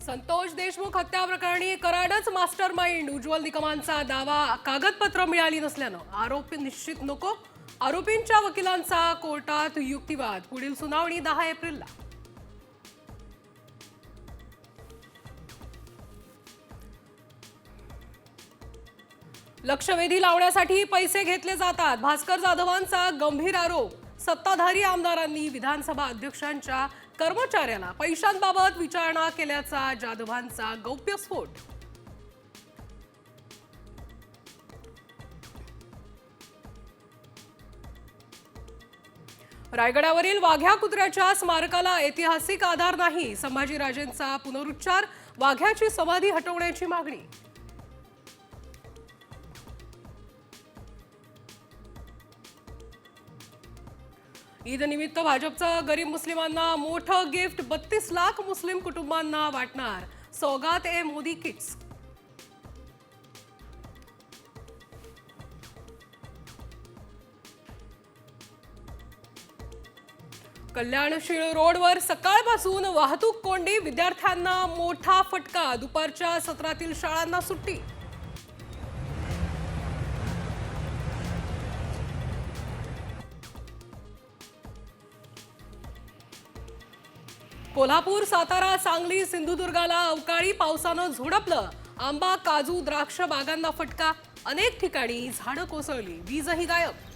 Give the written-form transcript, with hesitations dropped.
संतोष देशमुख हत्या प्रकरणी कराडच मास्टरमाइंड उज्ज्वल निकमांचा दावा कागदपत्र मिळाली नसल्यानं आरोपी निश्चित नको. आरोपींच्या वकिलांचा कोर्टात युक्तिवाद. पुढील सुनावणी 10 एप्रिलला. लक्षवेधी लावण्यासाठी पैसे घेतले जातात. भास्कर जाधवांचा गंभीर आरोप. सत्ताधारी आमदारांनी विधानसभा अध्यक्षांच्या कर्मचाऱ्याला पैशांबाबत विचारणा केल्याचा जाधवांचा गौप्यस्फोट. रायगडावरील वाघ्या कुत्र्याच्या स्मारकाला ऐतिहासिक आधार नाही. संभाजीराजेंचा पुनरुच्चार. वाघ्याची समाधी हटवण्याची मागणी. ईद निमित्त भाजपचं गरीब मुस्लिमांना मोठं गिफ्ट. 32 लाख मुस्लिम कुटुंबांना वाटणार सौगात ए मोदी किट्स. कल्याण शिळ रोडवर सकाळपासून वाहतूक कोंडी. विद्यार्थ्यांना मोठा फटका. दुपारच्या सत्रातील शाळांना सुट्टी. कोल्हापूर, सातारा, सांगली, सिंधुदुर्गाला अवकाळी पावसानं झोडपलं. आंबा, काजू, द्राक्ष बागांना फटका. अनेक ठिकाणी झाडं कोसळली. वीजही गायब.